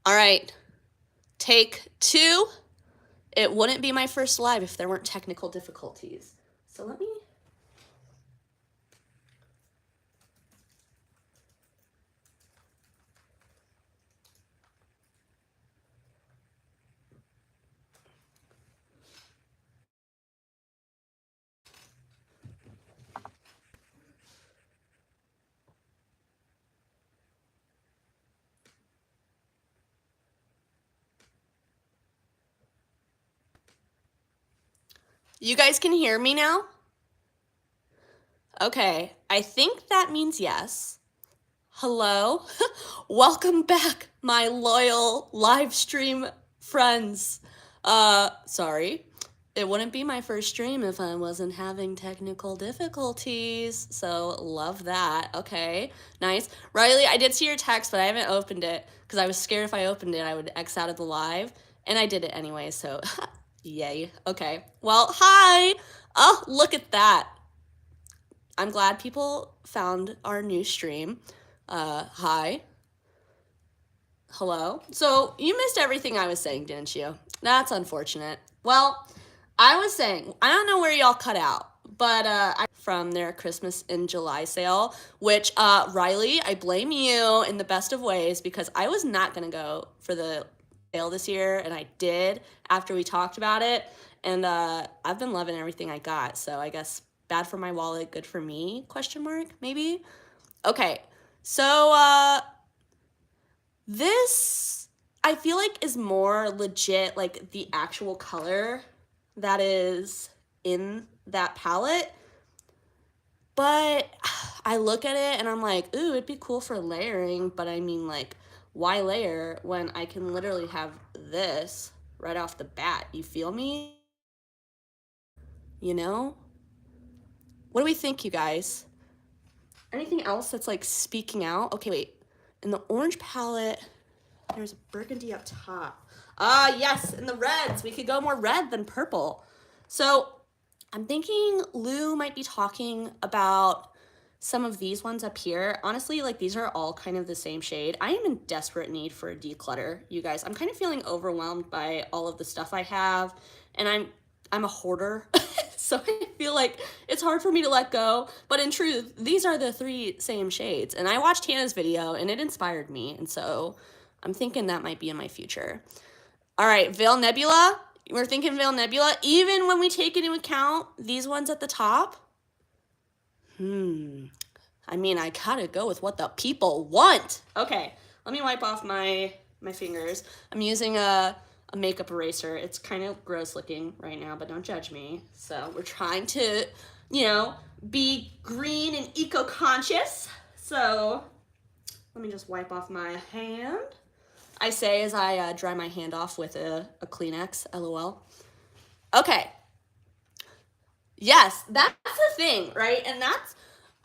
All right, take 2. It wouldn't be my first live if there weren't technical difficulties. So let me... You guys can hear me now? Okay, I think that means yes. Hello? Welcome back, my loyal live stream friends. Sorry. It wouldn't be my first stream if I wasn't having technical difficulties. So, love that. Okay, nice. Riley, I did see your text, but I haven't opened it because I was scared if I opened it, I would X out of the live. And I did it anyway, so yay. Okay, well, hi. Oh, look at that. I'm glad people found our new stream. Hi. Hello. So you missed everything I was saying, didn't you? That's unfortunate. Well, I was saying, I don't know where y'all cut out, but from their Christmas in July sale, which Riley, I blame you in the best of ways because I was not gonna go for the sale this year, and I did after we talked about it, and I've been loving everything I got. So I guess bad for my wallet, good for me? Question mark, maybe? Okay, so this I feel like is more legit, like the actual color that is in that palette. But I look at it and I'm like, ooh, it'd be cool for layering, but I mean, like, why layer when I can literally have this right off the bat? You feel me? You know? What do we think, you guys? Anything else that's like speaking out? Okay, wait. In the orange palette, there's a burgundy up top. Ah, yes, in the reds. We could go more red than purple. So I'm thinking Lou might be talking about some of these ones up here. Honestly, like these are all kind of the same shade. I am in desperate need for a declutter, you guys. I'm kind of feeling overwhelmed by all of the stuff I have, and I'm a hoarder. So I feel like it's hard for me to let go. But in truth, these are the 3 same shades. And I watched Hannah's video and it inspired me. And so I'm thinking that might be in my future. All right, Veil Nebula. We're thinking Veil Nebula. Even when we take into account these ones at the top. I mean, I gotta go with what the people want. Okay, let me wipe off my fingers. I'm using a makeup eraser. It's kind of gross looking right now, but don't judge me. So we're trying to, you know, be green and eco-conscious. So let me just wipe off my hand. I say as I dry my hand off with a Kleenex, LOL. Okay. Yes, that's the thing, right? And that's,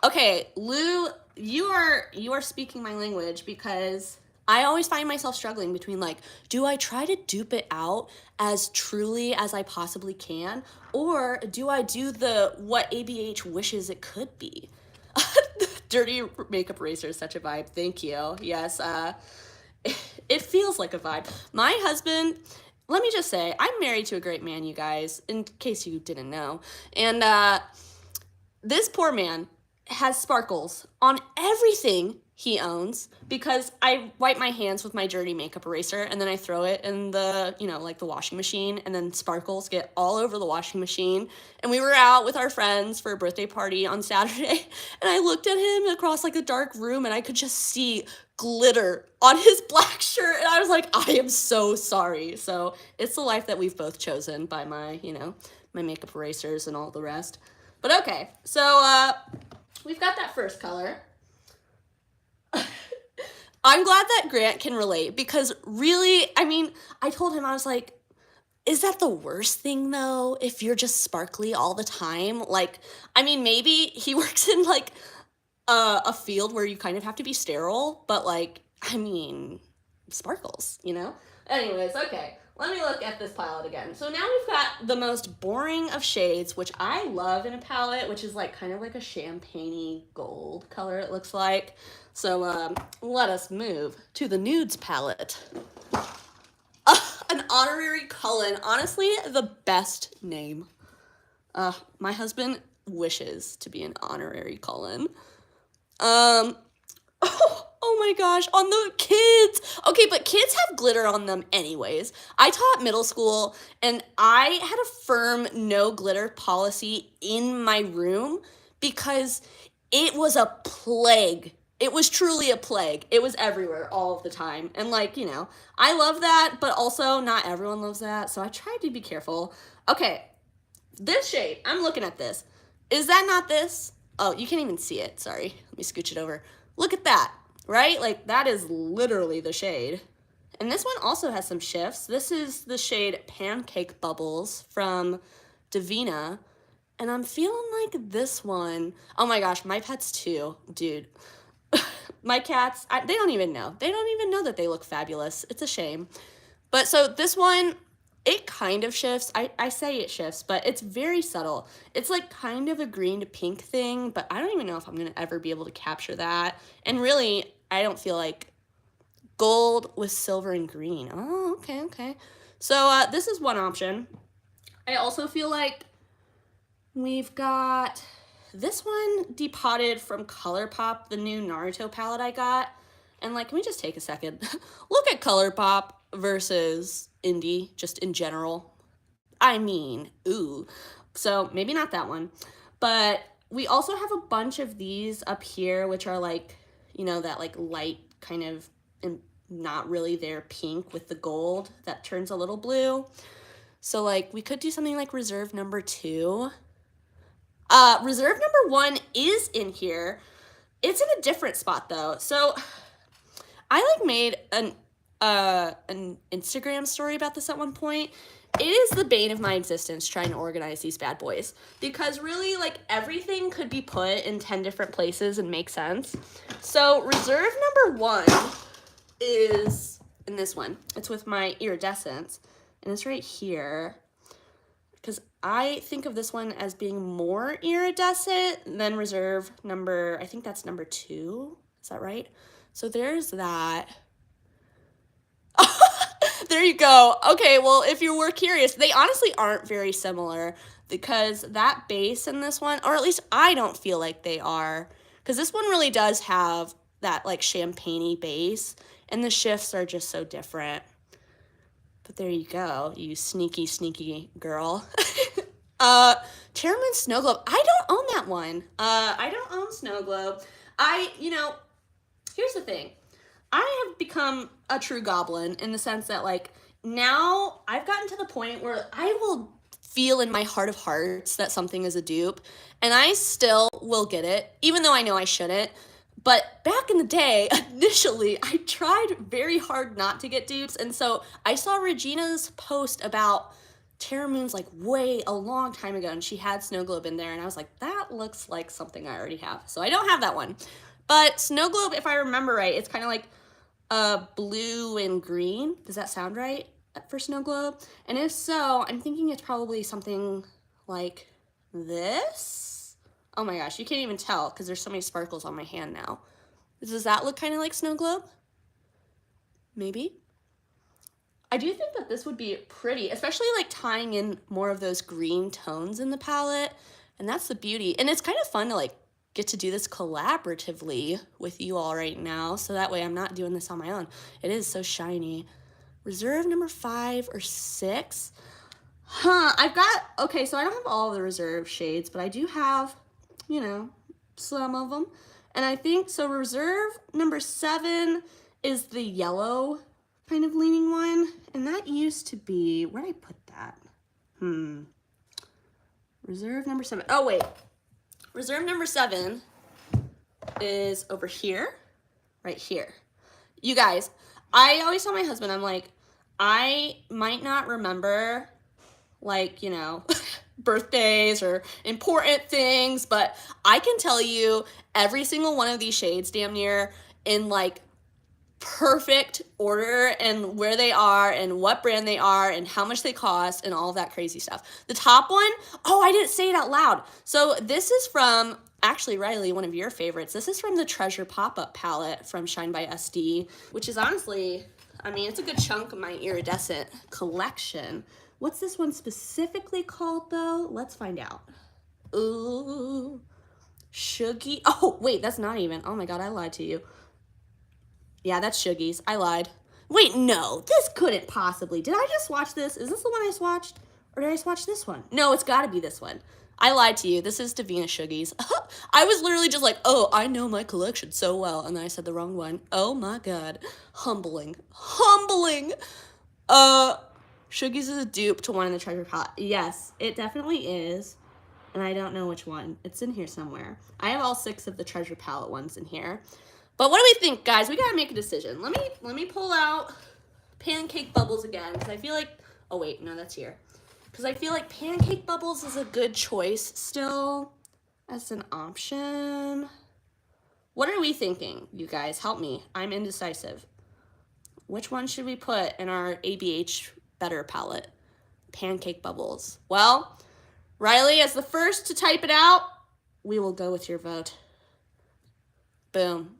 okay, Lou, you are speaking my language because I always find myself struggling between like, do I try to dupe it out as truly as I possibly can? Or do I do the what ABH wishes it could be? Dirty makeup eraser is such a vibe. Thank you. Yes, it feels like a vibe. My husband, let me just say, I'm married to a great man, you guys, in case you didn't know. And this poor man has sparkles on everything he owns because I wipe my hands with my dirty makeup eraser and then I throw it in the, you know, like the washing machine, and then sparkles get all over the washing machine. And we were out with our friends for a birthday party on Saturday, and I looked at him across like a dark room and I could just see glitter on his black shirt, and I was like, I am so sorry. So it's the life that we've both chosen by my, you know, my makeup erasers and all the rest. But okay, so we've got that first color. I'm glad that Grant can relate because really, I mean, I told him, I was like, is that the worst thing though? If you're just sparkly all the time? Like, I mean, maybe he works in like a field where you kind of have to be sterile, but like, I mean, sparkles, you know? Anyways, okay, let me look at this palette again. So now we've got the most boring of shades, which I love in a palette, which is like kind of like a champagne-y gold color, it looks like. So let us move to the nudes palette. An honorary Cullen. Honestly, the best name. My husband wishes to be an honorary Cullen. Oh my gosh, on the kids. Okay, but kids have glitter on them anyways. I taught middle school and I had a firm no glitter policy in my room because it was a plague. It was truly a plague. It was everywhere all of the time. And like, you know, I love that, but also not everyone loves that. So I tried to be careful. Okay, this shade, I'm looking at this. Is that not this? Oh, you can't even see it. Sorry. Let me scooch it over. Look at that, right? Like, that is literally the shade. And this one also has some shifts. This is the shade Pancake Bubbles from Devinah. And I'm feeling like this one. Oh my gosh, my pets too, dude. My cats, they don't even know. They don't even know that they look fabulous. It's a shame. But so this one, it kind of shifts. I say it shifts, but it's very subtle. It's like kind of a green to pink thing, but I don't even know if I'm going to ever be able to capture that. And really, I don't feel like gold with silver and green. Oh, okay. So this is one option. I also feel like we've got this one depotted from Colourpop, the new Naruto palette I got. And like, can we just take a second? Look at Colourpop versus indie, just in general. I mean, ooh. So maybe not that one. But we also have a bunch of these up here, which are like, you know, that like light kind of, and not really there pink with the gold that turns a little blue. So like, we could do something like reserve number 2. Reserve number 1 is in here. It's in a different spot though. So I like made an Instagram story about this at one point. It is the bane of my existence trying to organize these bad boys because really like everything could be put in 10 different places and make sense. So reserve number 1 is in this one. It's with my iridescence and it's right here because I think of this one as being more iridescent than reserve number, I think that's number 2. Is that right? So there's that. There you go. Okay, well, if you were curious, they honestly aren't very similar because that base in this one, or at least I don't feel like they are, because this one really does have that like champagne-y base, and the shifts are just so different. But there you go, you sneaky, sneaky girl. Terra Snow Globe. I don't own that one. I don't own Snow Globe. You know, here's the thing. I have become a true goblin in the sense that like now I've gotten to the point where I will feel in my heart of hearts that something is a dupe and I still will get it even though I know I shouldn't. But back in the day, initially, I tried very hard not to get dupes. And so I saw Regina's post about Terra Moons like a long time ago and she had Snow Globe in there and I was like, that looks like something I already have. So I don't have that one. But Snow Globe, if I remember right, it's kind of like blue and green. Does that sound right for Snow Globe? And if so, I'm thinking it's probably something like this. Oh my gosh, you can't even tell because there's so many sparkles on my hand now. Does that look kind of like Snow Globe? Maybe. I do think that this would be pretty, especially like tying in more of those green tones in the palette. And that's the beauty. And it's kind of fun to like get to do this collaboratively with you all right now. So that way I'm not doing this on my own. It is so shiny. Reserve number 5 or 6. Okay, so I don't have all the reserve shades, but I do have, you know, some of them. And I think, so reserve number 7 is the yellow kind of leaning one. And that used to be, where did I put that? Reserve number 7. Oh, wait. Reserve number 7 is over here, right here. You guys, I always tell my husband, I'm like, I might not remember, like, you know, birthdays or important things, but I can tell you every single one of these shades damn near in like perfect order and where they are and what brand they are and how much they cost and all of that crazy stuff. The top one, oh, I didn't say it out loud. So this is from, actually, Riley, one of your favorites. This is from the Treasure Pop-Up palette from Shine by SD, which is honestly I mean, it's a good chunk of my iridescent collection. What's this one specifically called, though? Let's find out. Ooh, Shuggy. Oh, wait, that's not even. Oh my God, I lied to you. Yeah, that's Shuggies. I lied. Wait, no, this couldn't possibly. Did I just watch this? Is this the one I just watched? Or did I just watch this one? No, it's gotta be this one. I lied to you. This is Devinah Shuggies. I was literally just like, oh, I know my collection so well. And then I said the wrong one. Oh my God. Humbling. Humbling. Shuggies is a dupe to one in the treasure palette. Yes, it definitely is. And I don't know which one. It's in here somewhere. I have all 6 of the treasure palette ones in here. But what do we think, guys? We gotta make a decision. Let me pull out Pancake Bubbles again, because I feel like, oh wait, no, that's here. Because I feel like Pancake Bubbles is a good choice still as an option. What are we thinking, you guys? Help me. I'm indecisive. Which one should we put in our ABH Better palette? Pancake Bubbles. Well, Riley, as the first to type it out, we will go with your vote. Boom.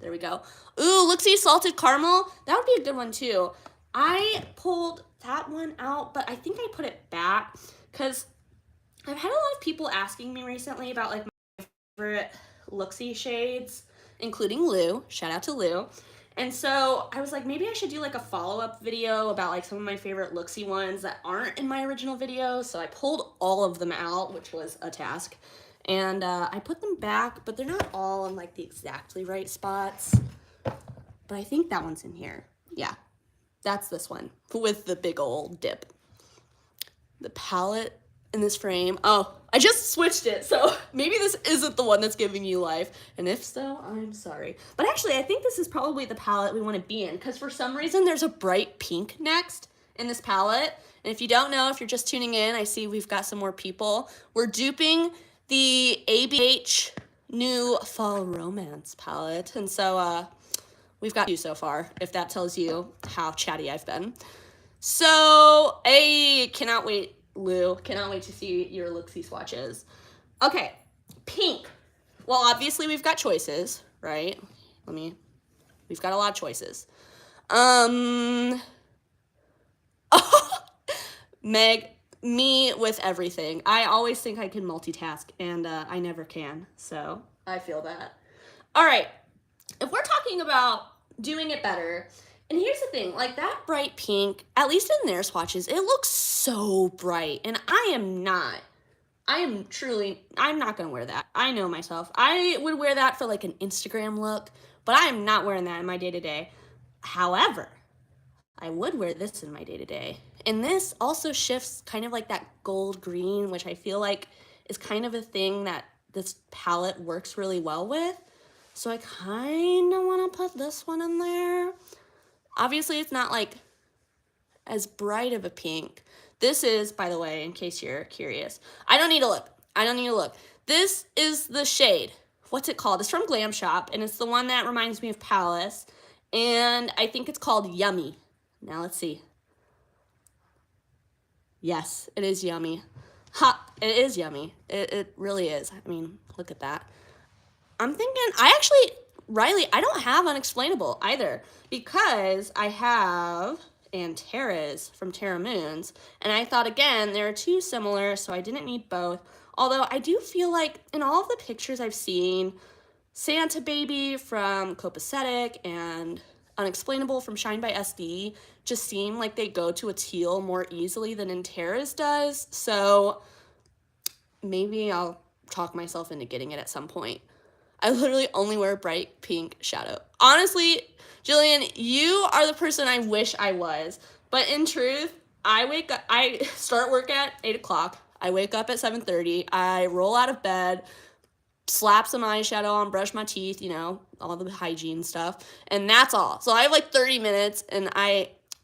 There we go. Ooh, Looxi Salted Caramel. That would be a good one too. I pulled that one out, but I think I put it back because I've had a lot of people asking me recently about like my favorite Looxi shades, including Lou. Shout out to Lou. And so I was like, maybe I should do like a follow-up video about like some of my favorite Looxi ones that aren't in my original video. So I pulled all of them out, which was a task. And I put them back, but they're not all in like the exactly right spots. But I think that one's in here. Yeah, that's this one with the big old dip. The palette in this frame. Oh, I just switched it. So maybe this isn't the one that's giving you life. And if so, I'm sorry. But actually, I think this is probably the palette we want to be in. Because for some reason, there's a bright pink next in this palette. And if you don't know, if you're just tuning in, I see we've got some more people. We're duping the ABH new Fall Romance palette. And so we've got 2 so far, if that tells you how chatty I've been. So, cannot wait, Lou. Cannot wait to see your Looxi swatches. Okay, pink. Well, obviously we've got choices, right? We've got a lot of choices. Meg, me with everything. I always think I can multitask, and I never can, so I feel that. All right, if we're talking about doing it better, and here's the thing, like that bright pink, at least in their swatches, it looks so bright, and I'm not gonna wear that. I know myself. I would wear that for like an Instagram look, but I am not wearing that in my day-to-day. However, I would wear this in my day-to-day. And this also shifts kind of like that gold green, which I feel like is kind of a thing that this palette works really well with. So I kind of want to put this one in there. Obviously, it's not like as bright of a pink. This is, by the way, in case you're curious. I don't need to look. I don't need to look. This is the shade. What's it called? It's from Glam Shop, and it's the one that reminds me of Palace. And I think it's called Yummy. Now let's see. Yes, it is yummy. Ha, it is yummy. It really is. I mean, look at that. I'm thinking, Riley, I don't have Unexplainable either because I have Terra's from Terra Moons. And I thought, again, there are 2 similar, so I didn't need both. Although I do feel like in all of the pictures I've seen, Santa Baby from Copacetic and Unexplainable from Shine by SD just seem like they go to a teal more easily than in Terra's does. So maybe I'll talk myself into getting it at some point. I literally only wear bright pink shadow. Honestly, Jillian, you are the person I wish I was. But in truth, I start work at 8 o'clock. I wake up at 7:30. I roll out of bed, slap some eyeshadow on, brush my teeth, you know, all the hygiene stuff. And that's all. So I have like 30 minutes, and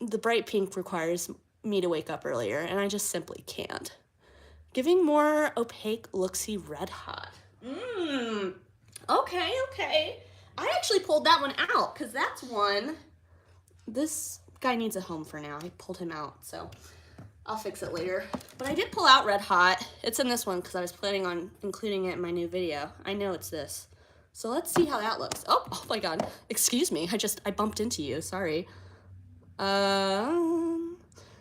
the bright pink requires me to wake up earlier, and I just simply can't. Giving more opaque Looxi Red Hot. Okay. I actually pulled that one out because that's one. This guy needs a home for now. I pulled him out, so I'll fix it later. But I did pull out Red Hot. It's in this one because I was planning on including it in my new video. I know it's this. So let's see how that looks. Oh my God. Excuse me. I bumped into you. Sorry.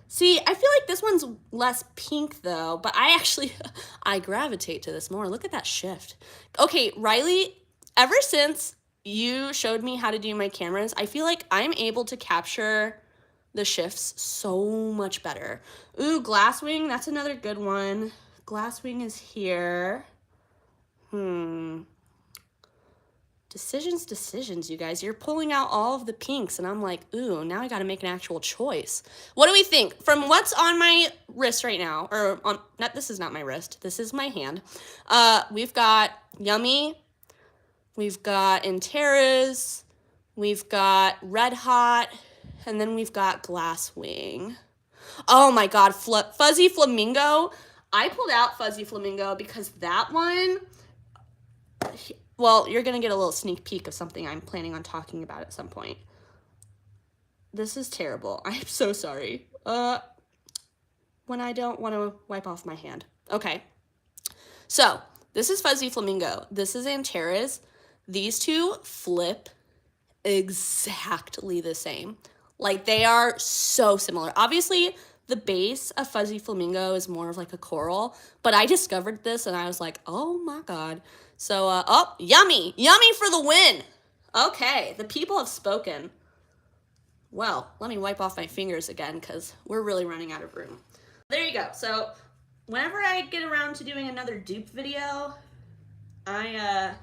See, I feel like this one's less pink though, but I gravitate to this more. Look at that shift. Okay, Riley, ever since you showed me how to do my cameras, I feel like I'm able to capture the shifts so much better. Ooh, Glasswing, that's another good one. Glasswing is here. Decisions, you guys. You're pulling out all of the pinks, and I'm like, ooh, now I gotta make an actual choice. What do we think? From what's on my wrist right now, or on, not, this is not my wrist, this is my hand. We've got Yummy, we've got Terra's, we've got Red Hot, and then we've got Glasswing. Oh my God, Fuzzy Flamingo. I pulled out Fuzzy Flamingo because that one, well, you're going to get a little sneak peek of something I'm planning on talking about at some point. This is terrible. I'm so sorry. When I don't want to wipe off my hand. Okay. So, this is Fuzzy Flamingo. This is Antares. These two flip exactly the same. Like, they are so similar. Obviously, the base of Fuzzy Flamingo is more of like a coral, but I discovered this and I was like, oh my God. So, oh, Yummy for the win. Okay, the people have spoken. Well, let me wipe off my fingers again because we're really running out of room. There you go. So, whenever I get around to doing another dupe video, I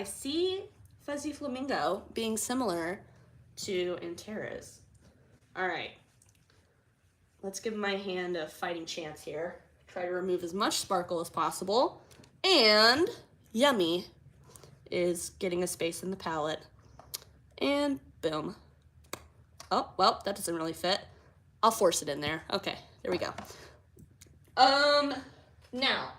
see Fuzzy Flamingo being similar to Antares. All right. Let's give my hand a fighting chance here. Try to remove as much sparkle as possible. And Yummy is getting a space in the palette. And boom. Oh, well, that doesn't really fit. I'll force it in there. Okay, there we go. Now,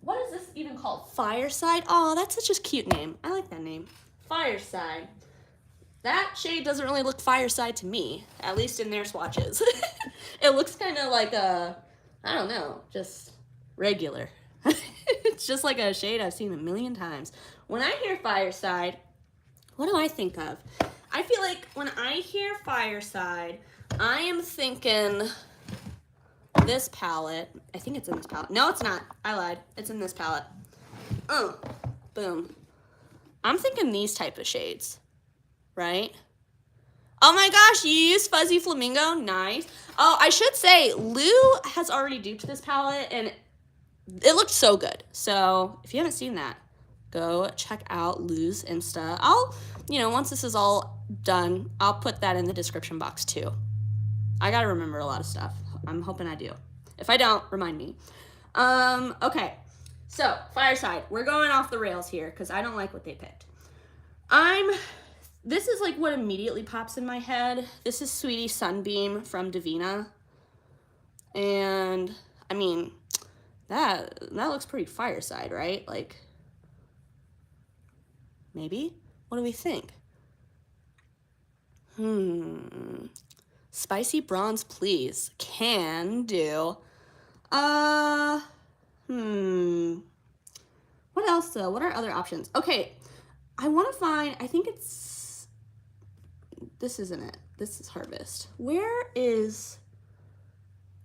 what is this even called? Fireside? Oh, that's such a cute name. I like that name. Fireside. That shade doesn't really look fireside to me, at least in their swatches. It looks kind of like I don't know, just regular. It's just like a shade I've seen a million times. When I hear fireside, what do I think of? I feel like when I hear fireside, I am thinking this palette. I think it's in this palette. No, it's not. I lied. It's in this palette. Boom. I'm thinking these type of shades. Right? Oh my gosh, you used Fuzzy Flamingo? Nice. Oh, I should say, Lou has already duped this palette, and it looked so good. So, if you haven't seen that, go check out Lou's Insta. Once this is all done, I'll put that in the description box too. I gotta remember a lot of stuff. I'm hoping I do. If I don't, remind me. Okay. So, Fireside. We're going off the rails here, because I don't like what they picked. This is like what immediately pops in my head. This is Sweetie Sunbeam from Devinah. And, I mean, that looks pretty fireside, right? Like, maybe? What do we think? Spicy bronze, please. Can do. What else, though? What are other options? Okay, I want to find, I think it's, this isn't it. This is Harvest. Where is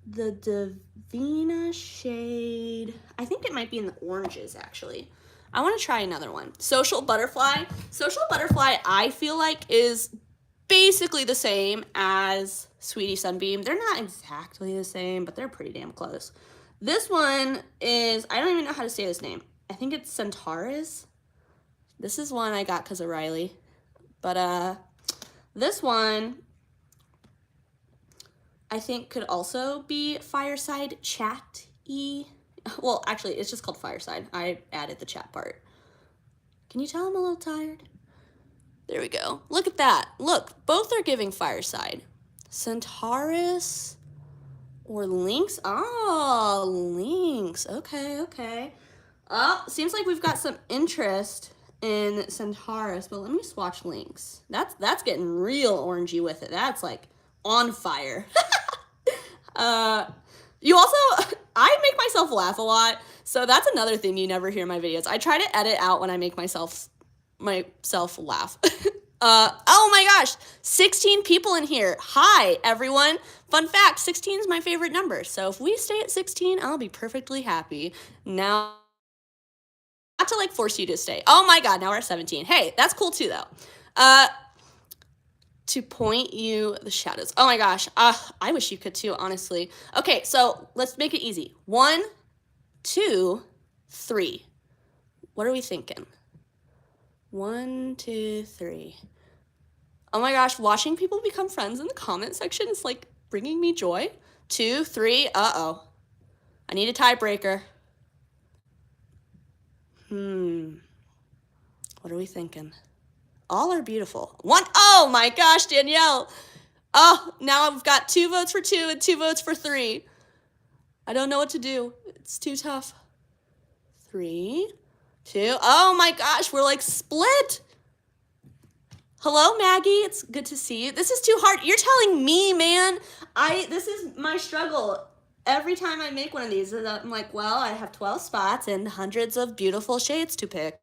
the Devinah shade? I think it might be in the oranges, actually. I want to try another one. Social Butterfly. Social Butterfly, I feel like, is basically the same as Sweetie Sunbeam. They're not exactly the same, but they're pretty damn close. This one is, I don't even know how to say this name. I think it's Centaurus. This is one I got because of Riley. But, this one, I think, could also be Fireside Chat-y. Well, actually, it's just called Fireside. I added the chat part. Can you tell I'm a little tired? There we go. Look at that. Look, both are giving Fireside. Centaurus or Lynx? Oh, Lynx. Okay. Oh, seems like we've got some interest in Centaurus, but let me swatch Lynx. That's getting real orangey with it. That's like on fire. You also, I make myself laugh a lot, so that's another thing you never hear in my videos. I try to edit out when I make myself laugh. Oh my gosh, 16 people in here. Hi, everyone. Fun fact, 16 is my favorite number. So if we stay at 16, I'll be perfectly happy. Now, not to like force you to stay. Oh my God, now we're at 17. Hey, that's cool too though. To point you the shadows. Oh my gosh, I wish you could too, honestly. Okay, so let's make it easy. 1, 2, 3. What are we thinking? 1, 2, 3. Oh my gosh, watching people become friends in the comment section is like bringing me joy. 2, 3, uh-oh. I need a tiebreaker. What are we thinking? All are beautiful. 1, oh my gosh, Danielle. Oh, now I've got 2 votes for 2 and 2 votes for 3. I don't know what to do. It's too tough. 3, 2, oh my gosh, we're like split. Hello, Maggie. It's good to see you. This is too hard. You're telling me, man. This is my struggle. Every time I make one of these, I'm like, well, I have 12 spots and hundreds of beautiful shades to pick.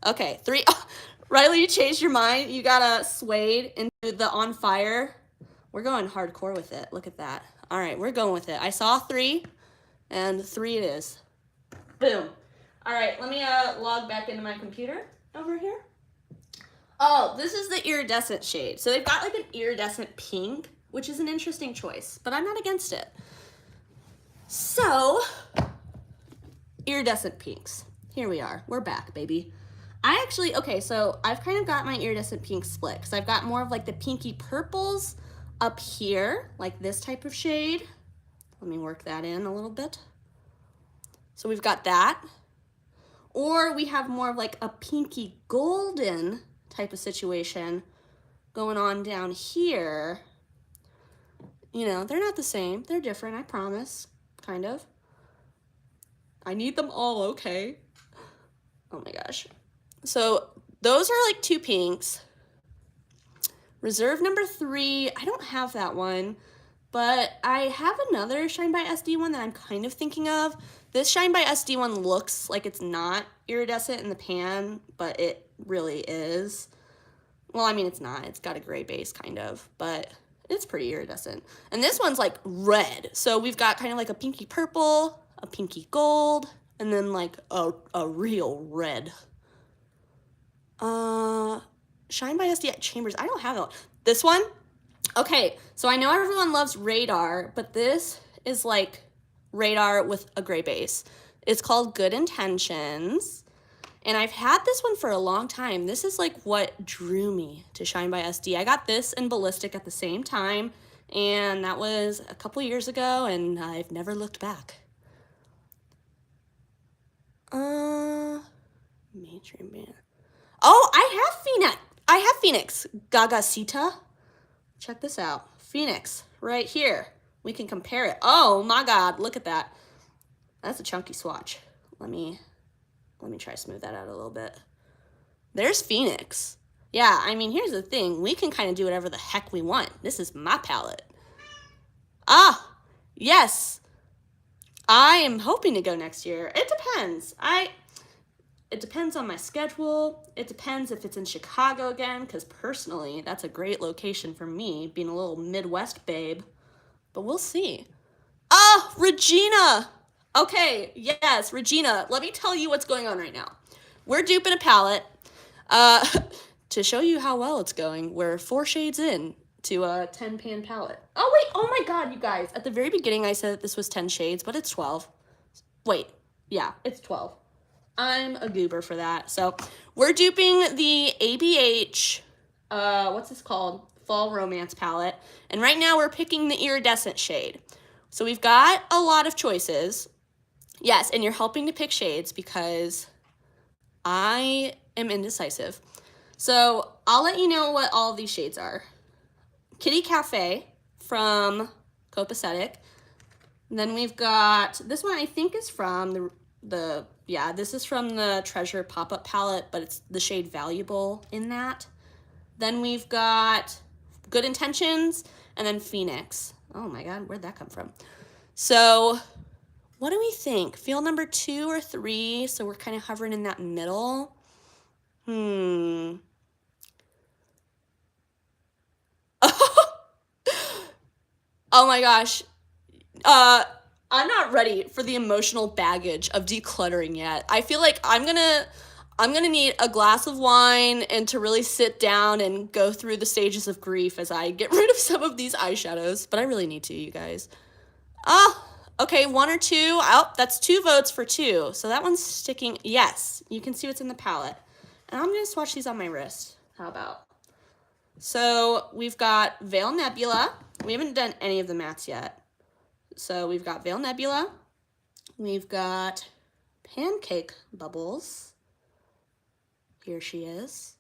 Okay, 3. Oh, Riley, you changed your mind. You got a suede into the on fire. We're going hardcore with it. Look at that. All right, we're going with it. I saw 3, and 3 it is. Boom. All right, let me log back into my computer over here. Oh, this is the iridescent shade. So they've got like an iridescent pink, which is an interesting choice, but I'm not against it. So, iridescent pinks. Here we are. We're back, baby. Okay, so I've kind of got my iridescent pink split because I've got more of like the pinky purples up here, like this type of shade. Let me work that in a little bit. So we've got that. Or we have more of like a pinky golden type of situation going on down here. You know, they're not the same. They're different, I promise. Kind of. I need them all, okay? Oh my gosh. So those are like 2 pinks. Reserve number 3, I don't have that one, but I have another Shine by SD one that I'm kind of thinking of. This Shine by SD one looks like it's not iridescent in the pan, but it really is. Well, I mean, it's not. It's got a gray base, kind of, but it's pretty iridescent. And this one's like red. So we've got kind of like a pinky purple, a pinky gold, and then like a real red. Shine by SD Chambers. I don't have that. This one? Okay, so I know everyone loves Radar, but this is like Radar with a gray base. It's called Good Intentions. And I've had this one for a long time. This is like what drew me to Shine by SD. I got this and Ballistic at the same time, and that was a couple years ago, and I've never looked back. Mainstream band. Oh, I have Phoenix. Gagacita. Check this out. Phoenix, right here. We can compare it. Oh my God, look at that. That's a chunky swatch. Let me try to smooth that out a little bit. There's Phoenix. Yeah, I mean, here's the thing. We can kind of do whatever the heck we want. This is my palette. Ah, yes. I am hoping to go next year. It depends. It depends on my schedule. It depends if it's in Chicago again, because personally, that's a great location for me, being a little Midwest babe. But we'll see. Ah, Regina. Okay, yes, Regina. Let me tell you what's going on right now. We're duping a palette. To show you how well it's going, we're 4 shades in to a 10-pan palette. Oh, wait. Oh, my God, you guys. At the very beginning, I said that this was 10 shades, but it's 12. Wait. Yeah, it's 12. I'm a goober for that. So we're duping the ABH, what's this called? Fall Romance palette. And right now we're picking the iridescent shade. So we've got a lot of choices. Yes, and you're helping to pick shades because I am indecisive. So I'll let you know what all of these shades are. Kitty Cafe from Copacetic. And then we've got, this one I think is from this is from the Treasure pop-up palette, but it's the shade Valuable in that. Then we've got Good Intentions, and then Phoenix. Oh my God, where'd that come from? So what do we think? Feel number 2 or 3, so we're kind of hovering in that middle. Oh my gosh. I'm not ready for the emotional baggage of decluttering yet. I feel like I'm gonna need a glass of wine and to really sit down and go through the stages of grief as I get rid of some of these eyeshadows. But I really need to, you guys. Okay, 1 or 2. Oh, that's 2 votes for 2. So that one's sticking. Yes, you can see what's in the palette. And I'm gonna swatch these on my wrist. How about? So we've got Veil Nebula. We haven't done any of the mattes yet. So we've got Veil Nebula. We've got Pancake Bubbles. Here she is.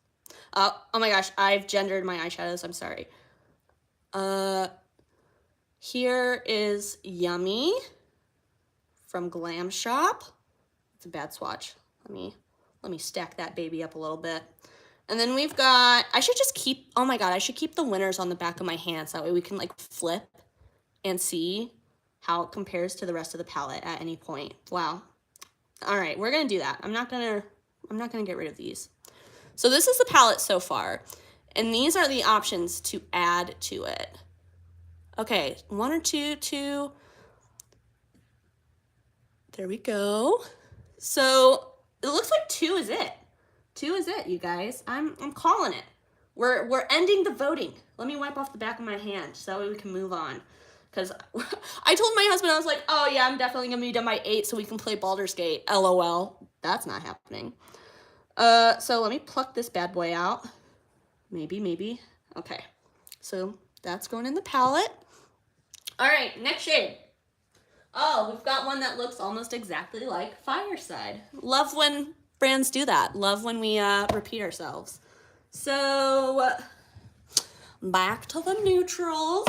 Oh my gosh, I've gendered my eyeshadows. I'm sorry. Here is Yummy from Glam Shop. It's a bad swatch. Let me stack that baby up a little bit. And then we've got, I should just keep, oh my god, I should keep the winners on the back of my hands. That way we can like flip and see how it compares to the rest of the palette at any point. Wow. All right, we're gonna do that. I'm not gonna get rid of these. So this is the palette so far, and these are the options to add to it. Okay, 1 or 2, 2. There we go. So it looks like 2 is it. 2 is it, you guys. I'm calling it. We're ending the voting. Let me wipe off the back of my hand so that way we can move on. Because I told my husband, I was like, oh yeah, I'm definitely gonna be done by 8 so we can play Baldur's Gate. LOL. That's not happening. So let me pluck this bad boy out. Maybe. Okay. So that's going in the palette. All right, next shade. Oh, we've got one that looks almost exactly like Fireside. Love when brands do that. Love when we repeat ourselves. So back to the neutrals.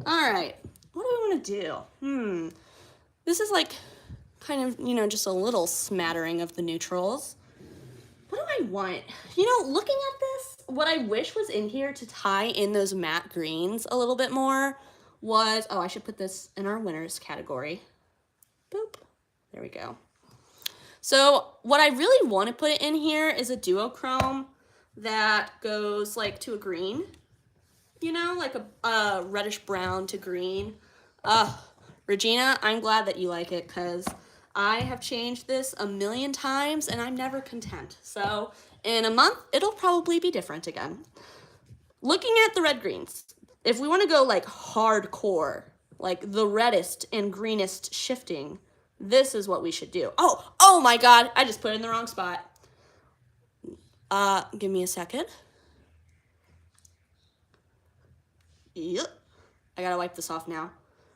All right, what do we want to do? This is like kind of, you know, just a little smattering of the neutrals. What do I want? You know, looking at this, what I wish was in here to tie in those matte greens a little bit more was, oh, I should put this in our winners category. Boop. There we go. So what I really want to put in here is a duochrome that goes like to a green, you know, like a reddish brown to green. Regina, I'm glad that you like it because I have changed this a million times and I'm never content. So in a month, it'll probably be different again. Looking at the red greens, if we want to go like hardcore, like the reddest and greenest shifting, this is what we should do. Oh my god, I just put it in the wrong spot. Give me a second. Yep. I gotta wipe this off now.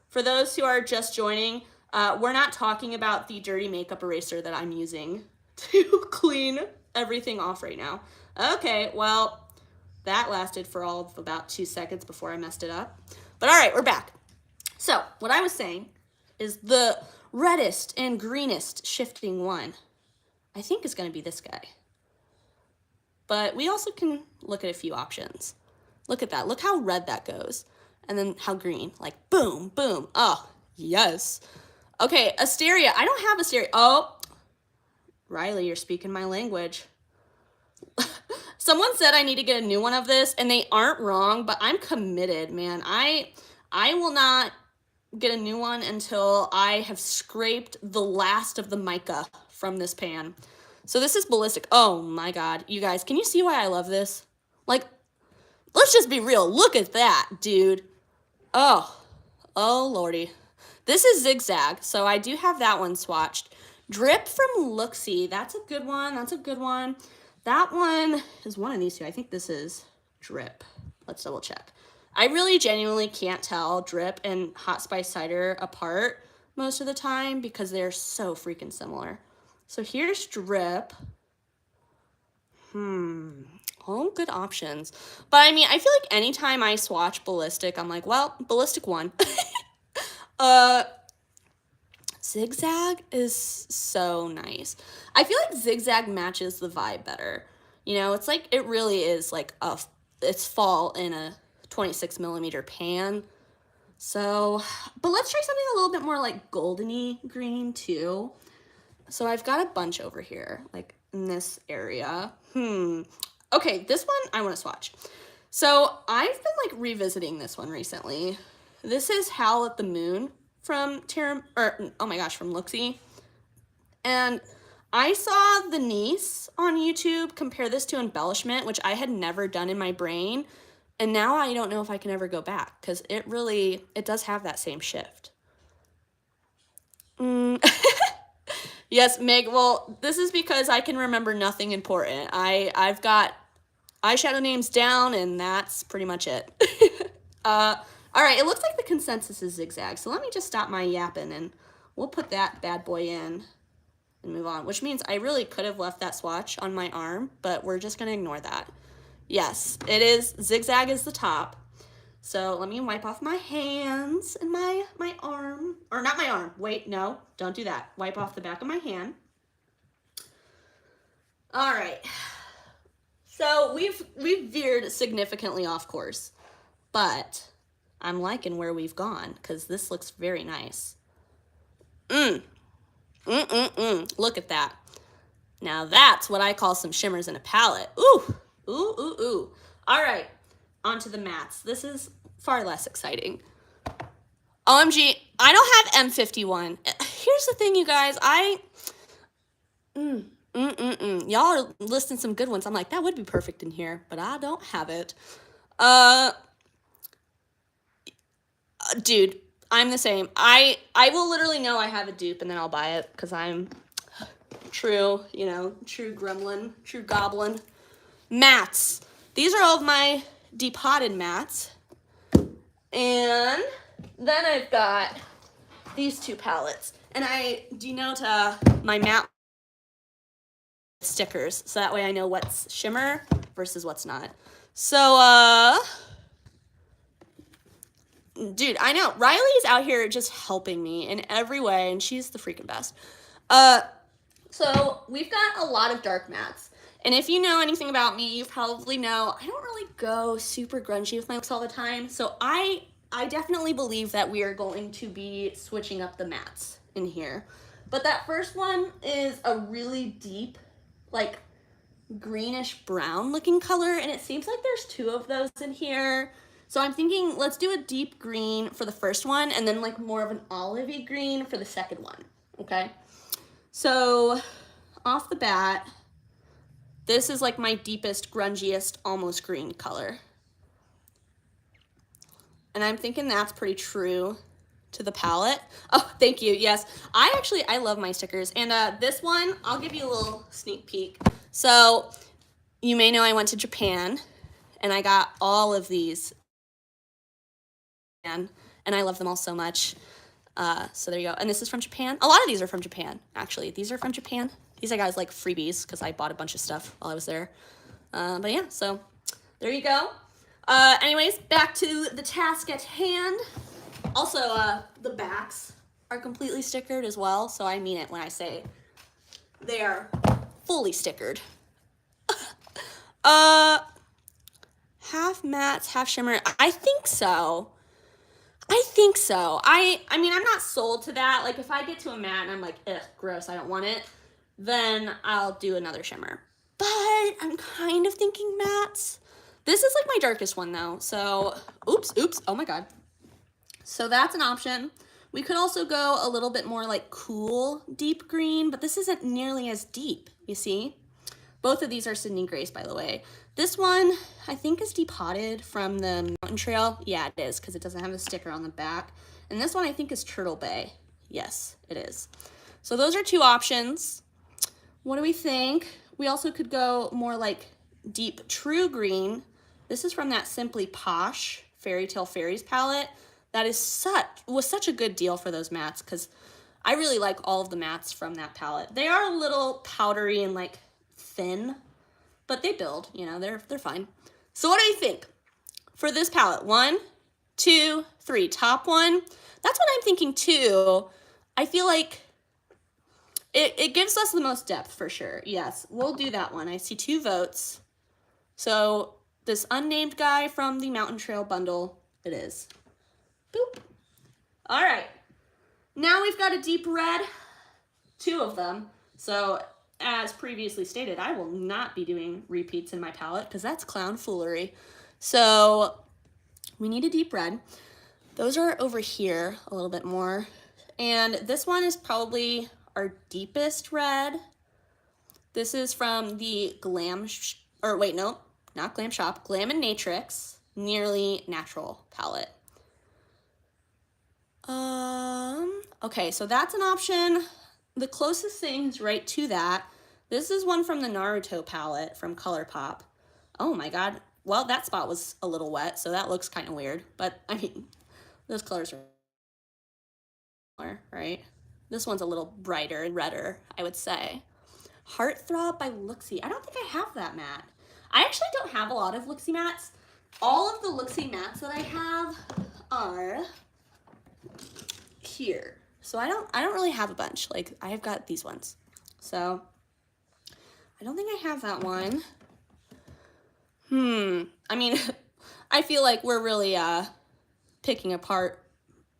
For those who are just joining, we're not talking about the dirty makeup eraser that I'm using to clean everything off right now. Okay, well, that lasted for all of about 2 seconds before I messed it up. But all right, we're back. So what I was saying is the reddest and greenest shifting one, I think is gonna be this guy. But we also can look at a few options. Look at that, look how red that goes. And then how green, like boom, boom. Oh, yes. Okay, Asteria, I don't have Asteria. Oh, Riley, you're speaking my language. Someone said I need to get a new one of this, and they aren't wrong, but I'm committed, man. I will not get a new one until I have scraped the last of the mica from this pan. So this is Ballistic. Oh my god, you guys, can you see why I love this? Like, let's just be real. Look at that, dude. Oh lordy. This is Zigzag, so I do have that one swatched. Drip from Looxi, that's a good one, That one is one of these two. I think this is Drip. Let's double check. I really genuinely can't tell Drip and Hot Spice Cider apart most of the time because they're so freaking similar. So here's Drip. All good options. But I mean, I feel like anytime I swatch Ballistic, I'm like, well, Ballistic won. Zigzag is so nice. I feel like Zigzag matches the vibe better. You know, it's like, it really is like it's fall in a 26 millimeter pan. So, but let's try something a little bit more like goldeny green too. So I've got a bunch over here, like in this area. Okay, this one I want to swatch. So I've been like revisiting this one recently. This is Howl at the Moon from Terra, or oh my gosh, from Looxi. And I saw the niece on YouTube compare this to Embellishment, which I had never done in my brain. And now I don't know if I can ever go back because it does have that same shift. Yes, Meg, well, this is because I can remember nothing important. I've got eyeshadow names down, and that's pretty much it. All right, it looks like the consensus is zigzag, so let me just stop my yapping, and we'll put that bad boy in and move on, which means I really could have left that swatch on my arm, but we're just going to ignore that. Yes, it is. Zigzag is the top. So let me wipe off my hands and my arm. Or not my arm. Wait, no, don't do that. Wipe off the back of my hand. All right. So we've veered significantly off course. But I'm liking where we've gone because this looks very nice. Look at that. Now that's what I call some shimmers in a palette. Ooh, ooh, ooh, ooh. All right, onto the mattes. This is far less exciting. OMG, I don't have M51. Here's the thing, you guys. Y'all are listing some good ones. I'm like, that would be perfect in here, but I don't have it. Dude, I'm the same. I will literally know I have a dupe and then I'll buy it because I'm true, you know, true gremlin, true goblin. Mattes. These are all of my depotted mattes. And then I've got these two palettes. And I denote my matte stickers, so that way I know what's shimmer versus what's not. So, dude, I know. Riley's out here just helping me in every way, and she's the freaking best. So we've got a lot of dark mattes. And if you know anything about me, you probably know I don't really go super grungy with my looks all the time. So I definitely believe that we are going to be switching up the mattes in here. But that first one is a really deep, like, greenish brown looking color. And it seems like there's two of those in here. So I'm thinking let's do a deep green for the first one and then like more of an olivey green for the second one, okay? So off the bat, this is like my deepest, grungiest, almost green color. And I'm thinking that's pretty true to the palette. Oh, thank you, yes. I love my stickers. And this one, I'll give you a little sneak peek. So you may know I went to Japan and I got all of these. And I love them all so much. So there you go. And this is from Japan. A lot of these are from Japan, actually. These are from Japan. These I got as like freebies because I bought a bunch of stuff while I was there. But yeah, so there you go. Anyways, back to the task at hand. Also, the backs are completely stickered as well. So I mean it when I say they are fully stickered. Half mattes, half shimmer. I think so. I mean, I'm not sold to that. Like, if I get to a matte and I'm like, ugh, gross, I don't want it, then I'll do another shimmer. But I'm kind of thinking mattes. This is like my darkest one, though. So, oops, oh my god. So that's an option. We could also go a little bit more like cool deep green, but this isn't nearly as deep, you see? Both of these are Sydney Grace, by the way. This one, I think, is depotted from the Mountain Trail. Yeah, it is, because it doesn't have a sticker on the back. And this one, I think, is Turtle Bay. Yes, it is. So those are two options. What do we think? We also could go more like deep true green. This is from that Simply Posh Fairy Tale Fairies palette. That was such a good deal for those mattes, because I really like all of the mattes from that palette. They are a little powdery and like thin, but they build, you know, they're fine. So what do you think for this palette? 1, 2, 3, top one. That's what I'm thinking too. I feel like it gives us the most depth for sure. Yes, we'll do that one. I see 2 votes. So this unnamed guy from the Mountain Trail bundle, it is. Boop. All right. Now we've got a deep red, 2 of them. So as previously stated, I will not be doing repeats in my palette because that's clown foolery. So we need a deep red. Those are over here a little bit more. And this one is probably our deepest red. This is from the Glam, or wait, no, not Glam Shop, Glam and Natrix Nearly Natural palette. Okay, so that's an option. The closest things right to that, this is one from the Naruto palette from Colourpop. Oh my god, well, that spot was a little wet, so that looks kind of weird, but I mean, those colors are similar, right? This one's a little brighter and redder, I would say. Heartthrob by Looxi. I don't think I have that matte. I actually don't have a lot of Looxi mattes. All of the Looxi mattes that I have are here. So I don't really have a bunch. Like, I have got these ones. So I don't think I have that one. I mean, I feel like we're really picking apart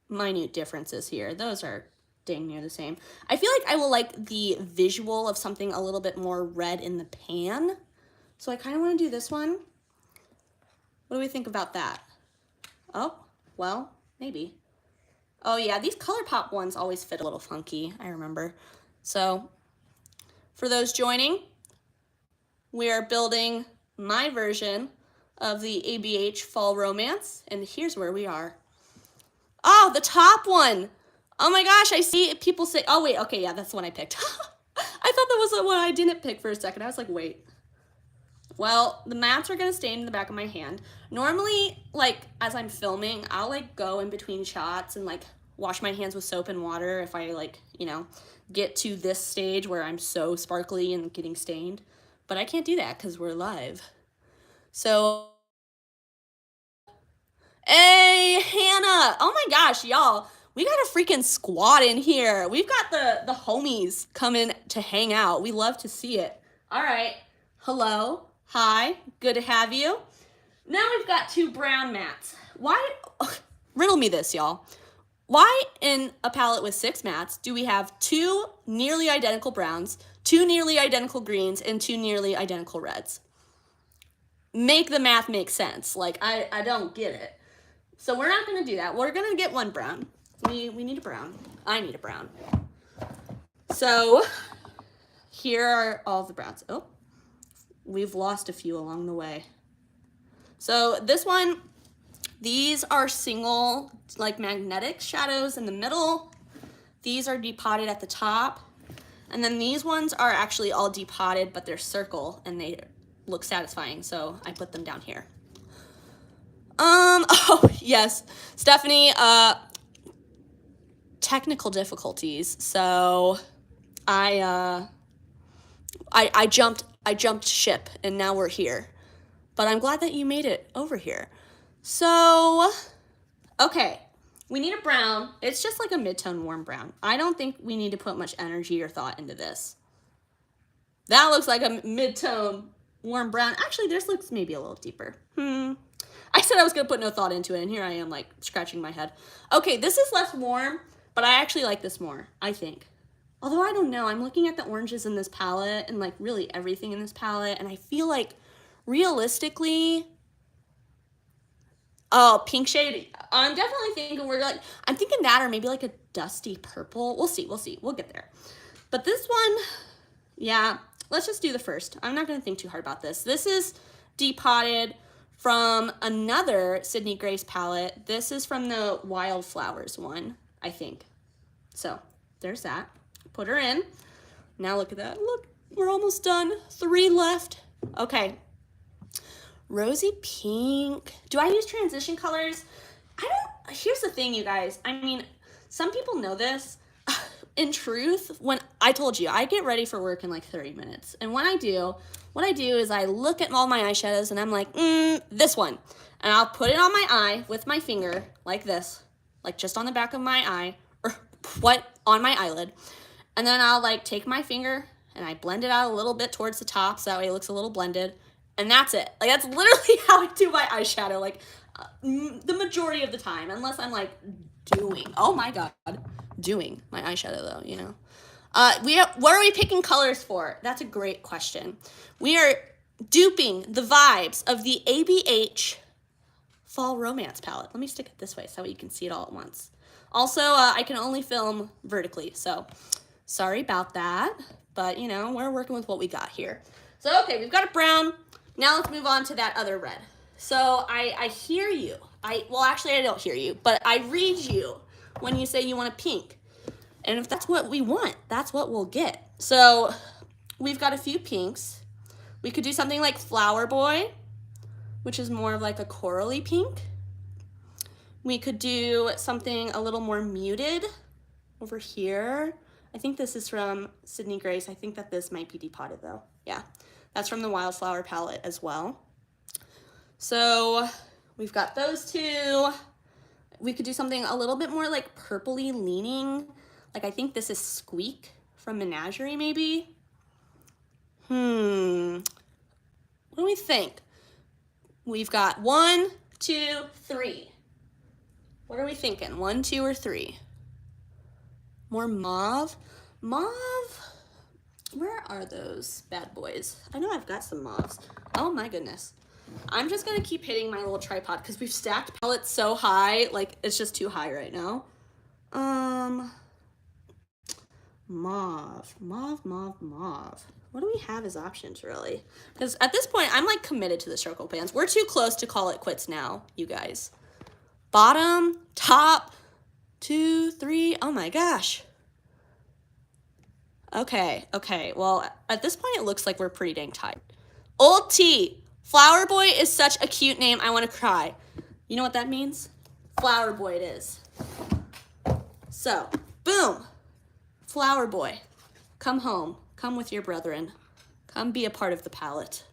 minute differences here. Those are dang near the same. I feel like I will like the visual of something a little bit more red in the pan. So I kind of want to do this one. What do we think about that? Oh, well, maybe. Oh yeah, these Colourpop ones always fit a little funky, I remember. So for those joining, we are building my version of the ABH Fall Romance, and here's where we are. Oh, the top one. Oh my gosh, I see people say, oh wait, okay, yeah, that's the one I picked. I thought that was the one I didn't pick for a second. I was like, wait. Well, the mattes are gonna stay in the back of my hand. Normally, like, as I'm filming, I'll like go in between shots and like wash my hands with soap and water if I like, you know, get to this stage where I'm so sparkly and getting stained. But I can't do that because we're live. So, hey, Hannah. Oh my gosh, y'all. We got a freaking squad in here. We've got the homies coming to hang out. We love to see it. All right. Hello. Hi. Good to have you. Now we've got two brown mattes. Why? Riddle me this, y'all. Why in a palette with 6 mattes do we have 2 nearly identical browns, 2 nearly identical greens, and 2 nearly identical reds? Make the math make sense. Like, I don't get it. So we're not going to do that. We're going to get one brown. We need a brown. I need a brown. So here are all the browns. Oh, we've lost a few along the way. So this one, these are single, like, magnetic shadows in the middle. These are depotted at the top. And then these ones are actually all depotted, but they're circle and they look satisfying. So I put them down here. Oh yes, Stephanie, technical difficulties. So I jumped ship and now we're here. But I'm glad that you made it over here. So, okay, we need a brown. It's just like a mid-tone warm brown. I don't think we need to put much energy or thought into this. That looks like a mid-tone warm brown. Actually, this looks maybe a little deeper. I said I was gonna put no thought into it, and here I am, like, scratching my head. Okay, this is less warm, but I actually like this more, I think. Although I don't know, I'm looking at the oranges in this palette and like really everything in this palette, and I feel like realistically, oh, pink shade. I'm definitely thinking I'm thinking that or maybe like a dusty purple. We'll see, we'll get there. But this one, yeah, let's just do the first. I'm not gonna think too hard about this. This is depotted from another Sydney Grace palette. This is from the Wildflowers one, I think. So there's that. Put her in. Now look at that. Look, we're almost done. 3 left. Okay. Rosy pink. Do I use transition colors? Here's the thing, you guys. I mean, some people know this. In truth, when I told you, I get ready for work in like 30 minutes. And when I do, what I do is I look at all my eyeshadows and I'm like, this one. And I'll put it on my eye with my finger like this, like just on the back of my eye, or what, on my eyelid. And then I'll like take my finger and I blend it out a little bit towards the top so that way it looks a little blended. And that's it. Like, that's literally how I do my eyeshadow, like the majority of the time, unless I'm like doing my eyeshadow though, you know. What are we picking colors for? That's a great question. We are duping the vibes of the ABH fall romance palette. Let me stick it this way so you can see it all at once. Also, I can only film vertically, so sorry about that. But, you know, we're working with what we got here. So, okay, we've got a brown. Now let's move on to that other red. So I hear you. Well, actually, I don't hear you, but I read you when you say you want a pink. And if that's what we want, that's what we'll get. So we've got a few pinks. We could do something like Flowerboy, which is more of like a corally pink. We could do something a little more muted over here. I think this is from Sydney Grace. I think that this might be depotted though. Yeah, that's from the Wildflower palette as well. So we've got those two. We could do something a little bit more like purpley leaning. Like I think this is Squeak from Menagerie maybe. What do we think? We've got 1, 2, 3. What are we thinking? 1, 2, or 3? More mauve? Mauve? Where are those bad boys? I know I've got some mauves. Oh my goodness. I'm just gonna keep hitting my little tripod because we've stacked palettes so high, like it's just too high right now. Mauve. What do we have as options really? Because at this point, I'm like committed to the circle pans. We're too close to call it quits now, you guys. Bottom, top, 2, 3, oh my gosh. Okay, well, at this point, it looks like we're pretty dang tight. Old T, Flowerboy is such a cute name, I want to cry. You know what that means? Flowerboy it is. So, boom, Flowerboy, come home, come with your brethren, come be a part of the palette.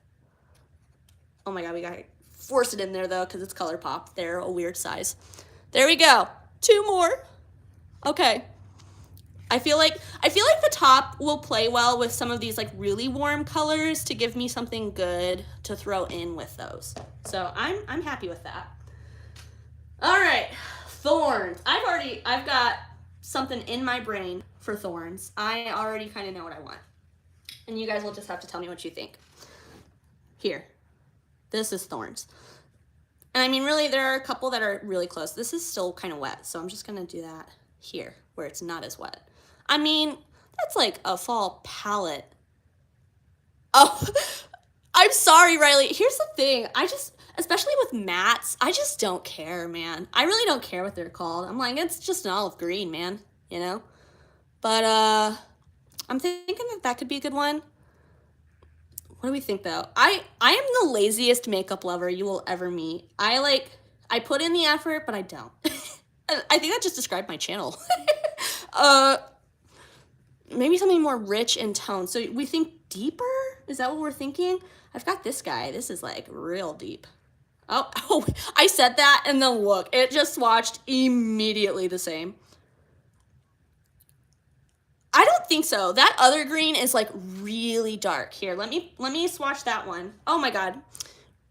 Oh my God, we gotta force it in there though, because it's Colourpop. They're a weird size. There we go, 2 more. Okay. I feel like the top will play well with some of these like really warm colors to give me something good to throw in with those. So I'm happy with that. All right, thorns. I've got something in my brain for thorns. I already kind of know what I want. And you guys will just have to tell me what you think. Here, this is thorns. And I mean, really, there are a couple that are really close. This is still kind of wet, so I'm just gonna do that here where it's not as wet. I mean, that's like a fall palette. Oh, I'm sorry, Riley. Here's the thing. Especially with mattes, I just don't care, man. I really don't care what they're called. I'm like, it's just an olive green, man, you know? But I'm thinking that could be a good one. What do we think though? I am the laziest makeup lover you will ever meet. I put in the effort, but I don't. I think that just described my channel. Maybe something more rich in tone. So we think deeper? Is that what we're thinking? I've got this guy. This is like real deep. Oh, I said that and then look, it just swatched immediately the same. I don't think so. That other green is like really dark. Here, let me swatch that one. Oh my God.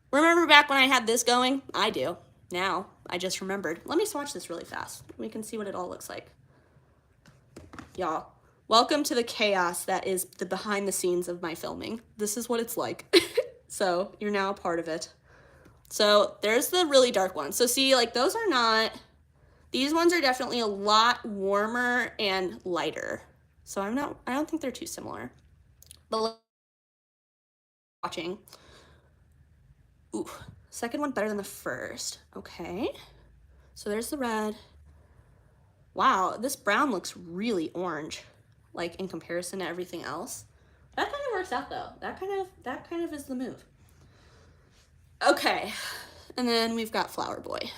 Remember back when I had this going? I do. Now, I just remembered. Let me swatch this really fast. We can see what it all looks like. Y'all, welcome to the chaos that is the behind the scenes of my filming. This is what it's like. So you're now a part of it. So there's the really dark one. So see, like those are not, these ones are definitely a lot warmer and lighter. So I don't think they're too similar. But watching. Ooh, second one better than the first. Okay. So there's the red. Wow, this brown looks really orange, like in comparison to everything else. That kind of works out though. That kind of is the move. Okay, and then we've got Flowerboy.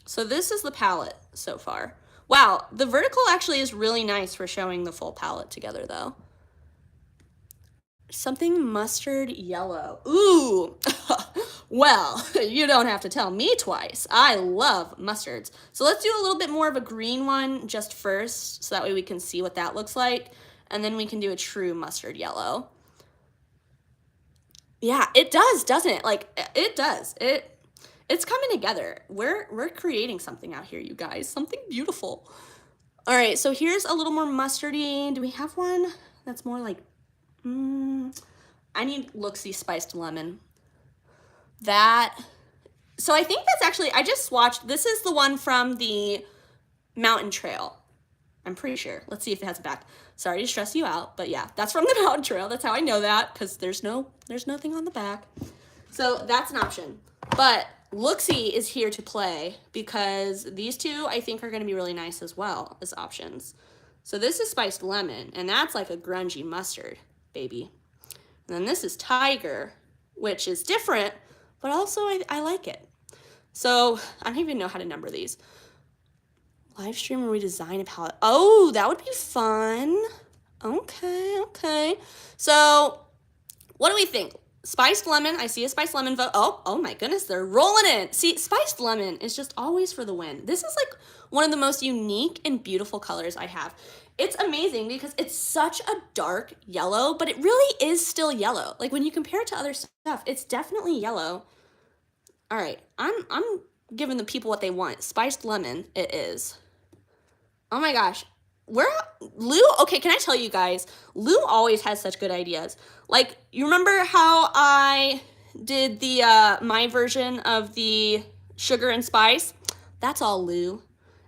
So this is the palette so far. Wow, the vertical actually is really nice for showing the full palette together though. Something mustard yellow. Ooh, well, you don't have to tell me twice. I love mustards. So let's do a little bit more of a green one just first, so that way we can see what that looks like. And then we can do a true mustard yellow. Yeah, it does, doesn't it? Like, it does. It's coming together. We're creating something out here, you guys. Something beautiful. All right, so here's a little more mustardy. Do we have one that's more like, I need Looxi spiced lemon. That So I think that's actually, I just swatched, this is the one from the Mountain Trail. I'm pretty sure. Let's see if it has a back. Sorry to stress you out, but yeah, that's from the Mountain Trail. That's how I know that, because there's nothing on the back. So that's an option. But Looxi is here to play because these two I think are going to be really nice as well as options. So this is Spiced Lemon, and that's like a grungy mustard, baby. And then this is Tiger, which is different, but also I like it. So I don't even know how to number these. Live stream where we design a palette. Oh, that would be fun. Okay. So what do we think? Spiced Lemon, I see a Spiced Lemon vote. Oh my goodness, they're rolling in. See, Spiced Lemon is just always for the win. This is like one of the most unique and beautiful colors I have. It's amazing because it's such a dark yellow, but it really is still yellow. Like when you compare it to other stuff, it's definitely yellow. All right, I'm giving the people what they want. Spiced Lemon, it is. Oh my gosh. Lou, okay, can I tell you guys, Lou always has such good ideas. Like, you remember how I did the, my version of the sugar and spice? That's all Lou.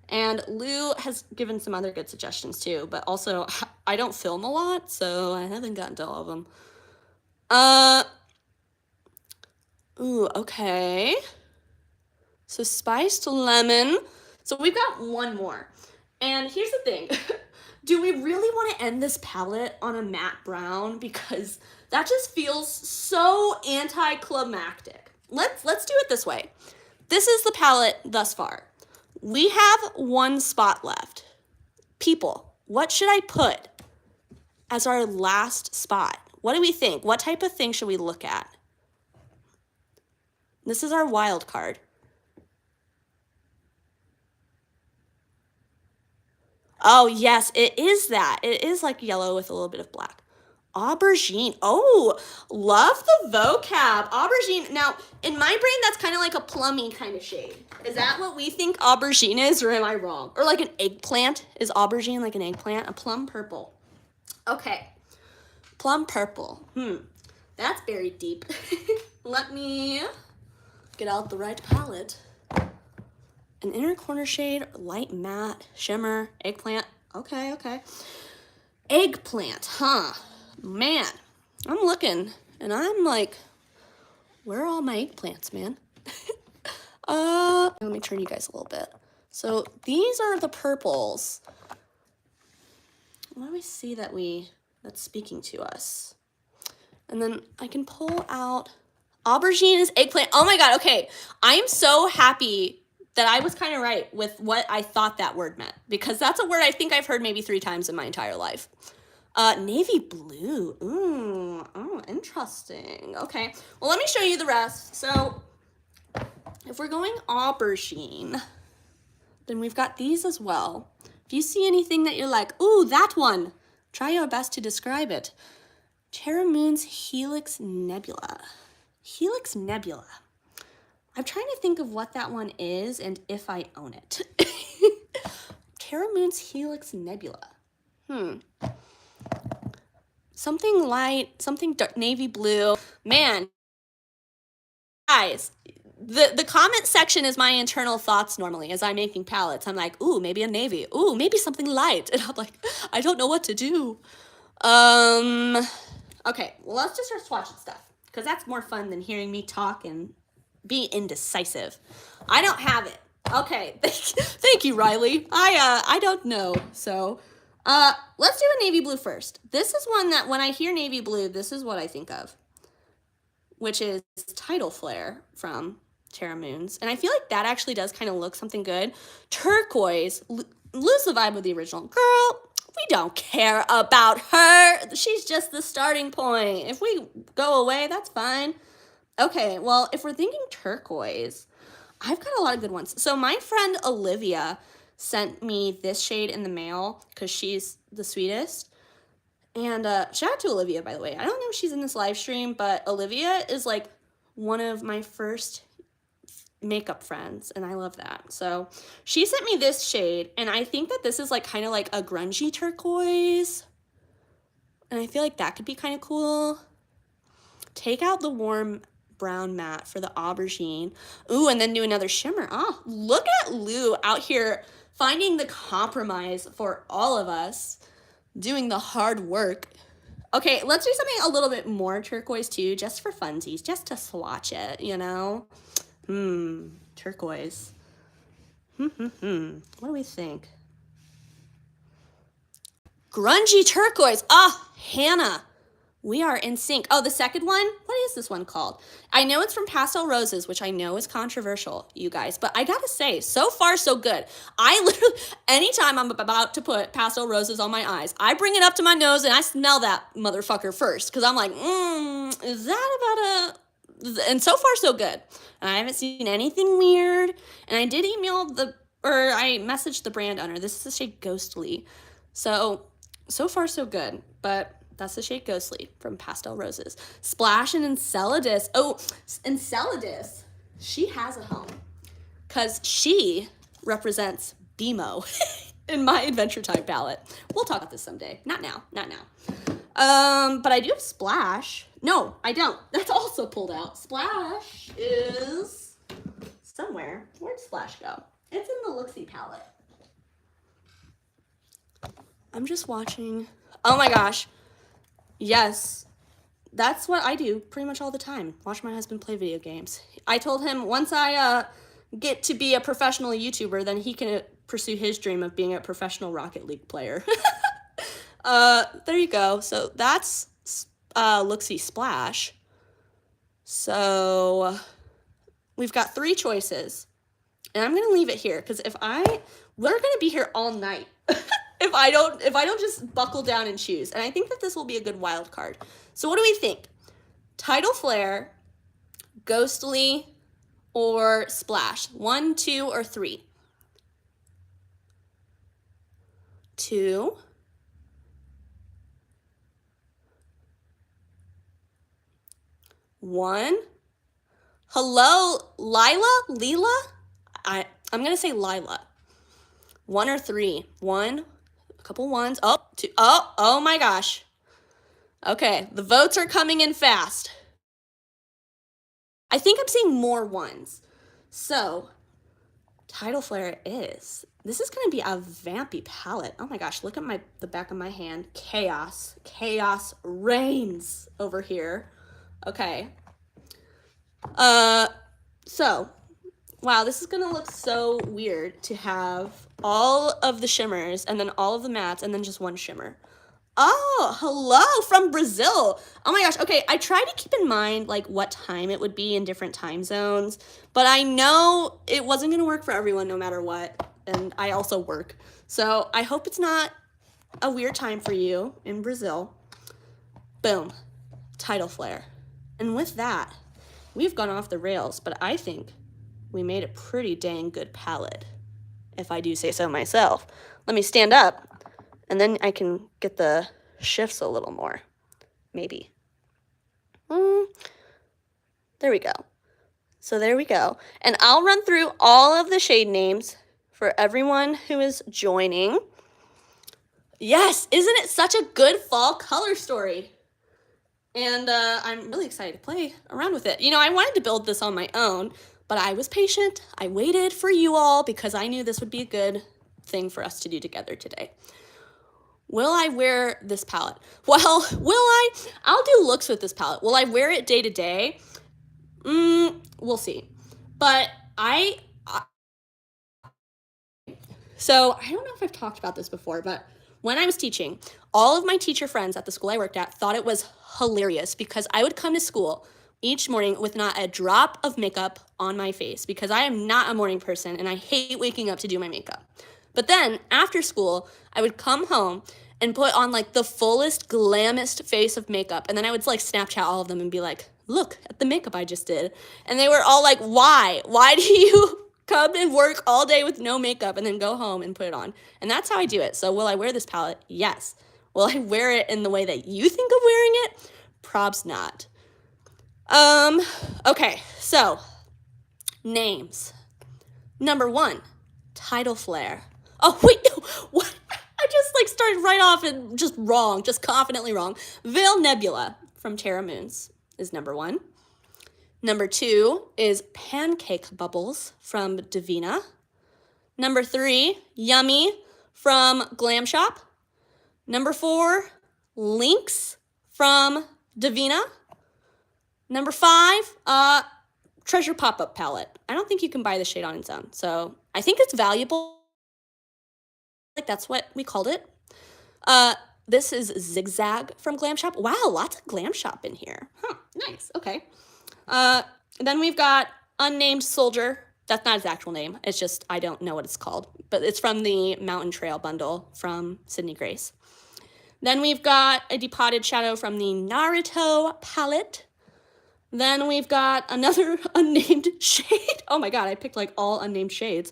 And Lou has given some other good suggestions too, but also, I don't film a lot, so I haven't gotten to all of them. Ooh, okay. So Spiced Lemon. So we've got one more. And here's the thing. Do we really want to end this palette on a matte brown? Because that just feels so anticlimactic. Let's do it this way. This is the palette thus far. We have one spot left. People, what should I put as our last spot? What do we think? What type of thing should we look at? This is our wild card. Oh, yes, it is that. It is like yellow with a little bit of black. Aubergine. Oh, love the vocab. Aubergine. Now, in my brain, that's kind of like a plummy kind of shade. Is that what we think aubergine is, or am I wrong? Or like an eggplant? Is aubergine like an eggplant? A plum purple. Okay. Plum purple. That's very deep. Let me get out the right palette. An inner corner shade, light matte, shimmer, eggplant. Okay. Eggplant, huh? Man, I'm looking and I'm like, where are all my eggplants, man? Let me turn you guys a little bit. So these are the purples. What do we see that's speaking to us? And then I can pull out, aubergine is eggplant. Oh my God, okay. I am so happy that I was kind of right with what I thought that word meant, because that's a word I think I've heard maybe 3 times in my entire life. Navy blue. Ooh, oh, interesting. Okay, well, let me show you the rest. So if we're going aubergine, then we've got these as well. If you see anything that you're like, ooh, that one, try your best to describe it. Terra Moon's Helix Nebula. Helix Nebula. I'm trying to think of what that one is and if I own it. Terra Moon's Helix Nebula. Something light, something dark, navy blue. Man, guys, the comment section is my internal thoughts normally as I'm making palettes. I'm like, ooh, maybe a navy. Ooh, maybe something light. And I'm like, I don't know what to do. Okay, well, let's just start swatching stuff, because that's more fun than hearing me talk and be indecisive. I don't have it. Okay, thank you, Riley. I don't know. So, let's do a navy blue first. This is one that when I hear navy blue, this is what I think of, which is Tidal Flare from Terra Moons. And I feel like that actually does kind of look something good. Turquoise, lose the vibe of the original. Girl, we don't care about her. She's just the starting point. If we go away, that's fine. Okay, well, if we're thinking turquoise, I've got a lot of good ones. So my friend Olivia sent me this shade in the mail because she's the sweetest. And shout out to Olivia, by the way. I don't know if she's in this live stream, but Olivia is like one of my first makeup friends, and I love that. So she sent me this shade, and I think that this is like kind of like a grungy turquoise. And I feel like that could be kind of cool. Take out the warm brown matte for the aubergine. Ooh, and then do another shimmer. Oh, look at Lou out here finding the compromise for all of us, doing the hard work. Okay, let's do something a little bit more turquoise too, just for funsies, just to swatch it, you know? Turquoise. What do we think? Grungy turquoise. Ah, Hannah. We are in sync. Oh, the second one? What is this one called? I know it's from Pastel Roses, which I know is controversial, you guys. But I gotta say, so far, so good. I literally, anytime I'm about to put Pastel Roses on my eyes, I bring it up to my nose and I smell that motherfucker first. Because I'm like, is that about a... And so far, so good. And I haven't seen anything weird. And I did I messaged the brand owner. This is the shade Ghostly. So far, so good. But... that's the shade Ghostly from Pastel Roses. Splash and Enceladus. Oh, Enceladus. She has a home. Because she represents BMO in my Adventure Time palette. We'll talk about this someday. Not now. Not now. But I do have Splash. No, I don't. That's also pulled out. Splash is somewhere. Where'd Splash go? It's in the Looxi palette. I'm just watching. Oh my gosh. Yes, that's what I do pretty much all the time. Watch my husband play video games. I told him once I get to be a professional YouTuber, then he can pursue his dream of being a professional Rocket League player. There you go. So that's Looxi Splash. So we've got 3 choices. And I'm going to leave it here because we're going to be here all night. If I don't just buckle down and choose. And I think that this will be a good wild card. So what do we think? Tidal Flare, Ghostly, or Splash? 1, 2, or 3? 2. 1. Hello, Lila? I'm going to say Lila. 1 or 3? 1. A couple ones. Oh, 2. Oh my gosh. Okay, the votes are coming in fast. I think I'm seeing more 1s. So, Tidal Flare is. This is going to be a vampy palette. Oh my gosh, look at the back of my hand. Chaos. Chaos reigns over here. Okay. So, wow, this is going to look so weird to have all of the shimmers and then all of the mattes and then just one shimmer. Oh, hello from Brazil. Oh my gosh. Okay, I tried to keep in mind like what time it would be in different time zones, but I know it wasn't going to work for everyone no matter what. And I also work. So I hope it's not a weird time for you in Brazil. Boom. Tidal Flare. And with that, we've gone off the rails, but I think we made a pretty dang good palette, if I do say so myself. Let me stand up, and then I can get the shifts a little more, maybe. There we go. So there we go. And I'll run through all of the shade names for everyone who is joining. Yes, isn't it such a good fall color story? And I'm really excited to play around with it. You know, I wanted to build this on my own, but I was patient. I waited for you all because I knew this would be a good thing for us to do together today. Will I wear this palette? Well, will I? I'll do looks with this palette. Will I wear it day to day? We'll see. But so I don't know if I've talked about this before, but when I was teaching, all of my teacher friends at the school I worked at thought it was hilarious because I would come to school each morning with not a drop of makeup on my face because I am not a morning person and I hate waking up to do my makeup. But then after school, I would come home and put on like the fullest, glammest face of makeup. And then I would like Snapchat all of them and be like, look at the makeup I just did. And they were all like, why? Why do you come and work all day with no makeup and then go home and put it on? And that's how I do it. So will I wear this palette? Yes. Will I wear it in the way that you think of wearing it? Probs not. Okay, so names. Number 1, Tidal Flare. Oh, wait, no, what? I just like started right off and just wrong, just confidently wrong. Veil Nebula from Terra Moons is number 1. Number 2 is Pancake Bubbles from Devinah. Number 3, Yummy from Glam Shop. Number 4, Lynx from Devinah. Number 5, Treasure Pop-Up Palette. I don't think you can buy the shade on its own, so I think it's valuable. Like, that's what we called it. This is Zigzag from Glam Shop. Wow, lots of Glam Shop in here. Huh, nice, okay. Then we've got Unnamed Soldier. That's not his actual name. It's just, I don't know what it's called. But it's from the Mountain Trail bundle from Sydney Grace. Then we've got a Depotted Shadow from the Naruto palette. Then we've got another unnamed shade. Oh my god, I picked like all unnamed shades.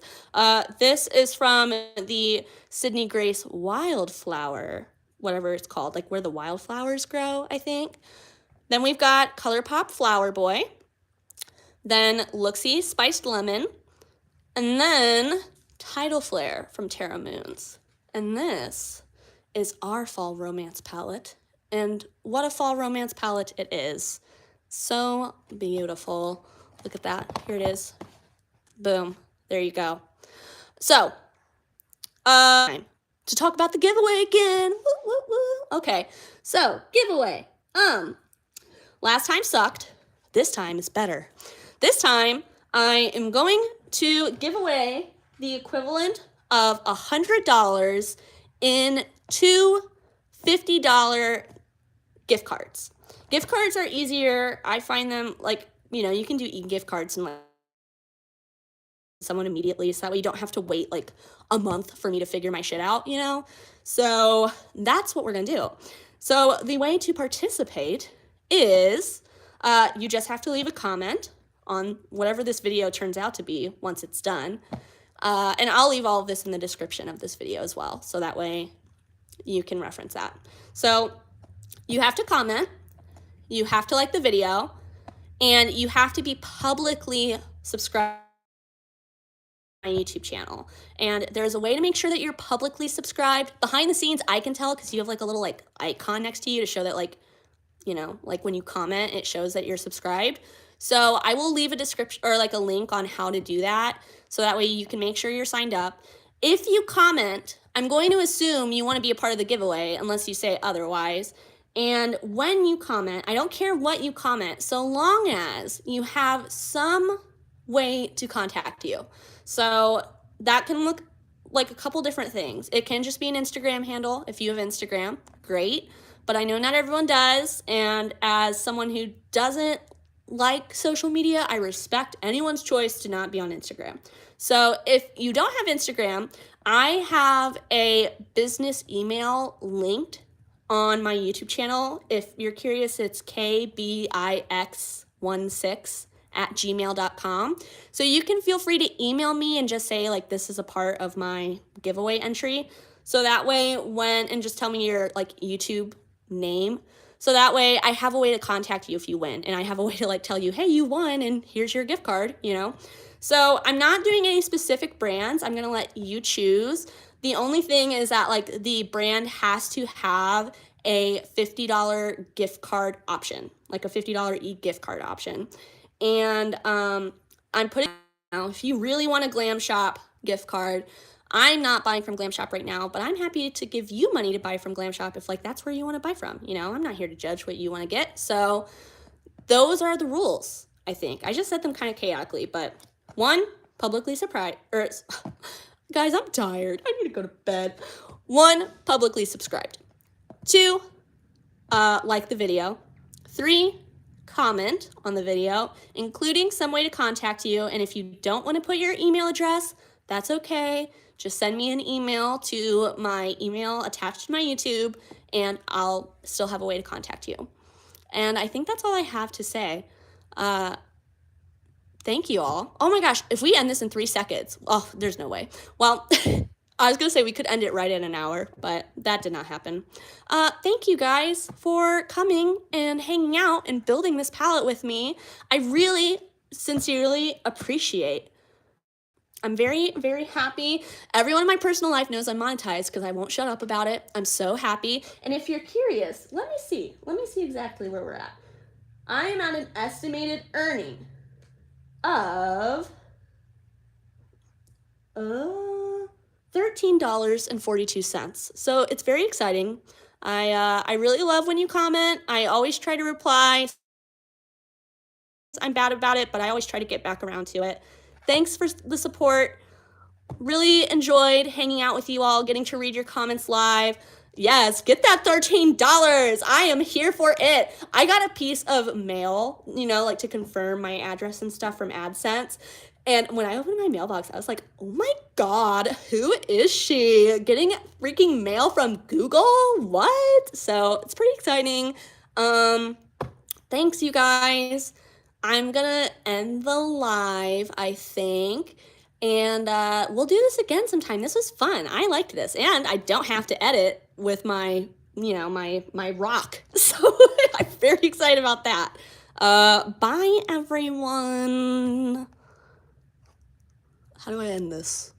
This is from the Sydney Grace Wildflower, whatever it's called, like where the wildflowers grow, I think. Then we've got Colourpop Flowerboy. Then Looxi Spiced Lemon. And then Tidal Flare from Terra Moons. And this is our fall romance palette. And what a fall romance palette it is. So beautiful. Look at that. Here it is. Boom. There you go. So, time to talk about the giveaway again. Woo, woo, woo. Okay. So, giveaway. Last time sucked. This time is better. This time, I am going to give away the equivalent of $100 in 2 $50 gift cards. Gift cards are easier. I find them like, you know, you can do e-gift cards and like someone immediately, so that way you don't have to wait like a month for me to figure my shit out, you know? So that's what we're gonna do. So the way to participate is you just have to leave a comment on whatever this video turns out to be once it's done. And I'll leave all of this in the description of this video as well, so that way you can reference that. So you have to comment, you have to like the video, and you have to be publicly subscribed to my YouTube channel. And there's a way to make sure that you're publicly subscribed. Behind the scenes, I can tell because you have like a little like icon next to you to show that like, you know, like when you comment, it shows that you're subscribed. So I will leave a description or like a link on how to do that. So that way you can make sure you're signed up. If you comment, I'm going to assume you want to be a part of the giveaway unless you say otherwise. And when you comment, I don't care what you comment, so long as you have some way to contact you. So that can look like a couple different things. It can just be an Instagram handle. If you have Instagram, great. But I know not everyone does. And as someone who doesn't like social media, I respect anyone's choice to not be on Instagram. So if you don't have Instagram, I have a business email linked on my YouTube channel. If you're curious, it's kbix16@gmail.com. So you can feel free to email me and just say like this is a part of my giveaway entry. So that way and just tell me your like YouTube name. So that way I have a way to contact you if you win, and I have a way to like tell you, hey, you won and here's your gift card, you know? So I'm not doing any specific brands. I'm gonna let you choose. The only thing is that like the brand has to have a $50 gift card option, like a $50 e-gift card option. And I'm putting now, if you really want a Glam Shop gift card, I'm not buying from Glam Shop right now, but I'm happy to give you money to buy from Glam Shop if like that's where you want to buy from. You know, I'm not here to judge what you want to get. So those are the rules, I think. I just said them kind of chaotically, but 1, publicly surprised, or guys, I'm tired. I need to go to bed. 1, publicly subscribed. 2, like the video. 3, comment on the video, including some way to contact you. And if you don't want to put your email address, that's okay. Just send me an email to my email attached to my YouTube, and I'll still have a way to contact you. And I think that's all I have to say. Thank you all. Oh my gosh, if we end this in 3 seconds, oh, there's no way. Well, I was gonna say we could end it right in an hour, but that did not happen. Thank you guys for coming and hanging out and building this palette with me. I really sincerely appreciate. I'm very, very happy. Everyone in my personal life knows I'm monetized because I won't shut up about it. I'm so happy. And if you're curious, let me see exactly where we're at. I am at an estimated earning of $13.42. So it's very exciting. I really love when you comment. I always try to reply. I'm bad about it, but I always try to get back around to it. Thanks for the support. Really enjoyed hanging out with you all, getting to read your comments live. Yes, get that $13. I am here for it. I got a piece of mail, you know, like to confirm my address and stuff from AdSense. And when I opened my mailbox, I was like, oh my God, who is she? Getting freaking mail from Google? What? So it's pretty exciting. Thanks, you guys. I'm gonna end the live, I think. And we'll do this again sometime. This was fun. I liked this. And I don't have to edit with my, you know, my rock. So I'm very excited about that. Bye, everyone. How do I end this?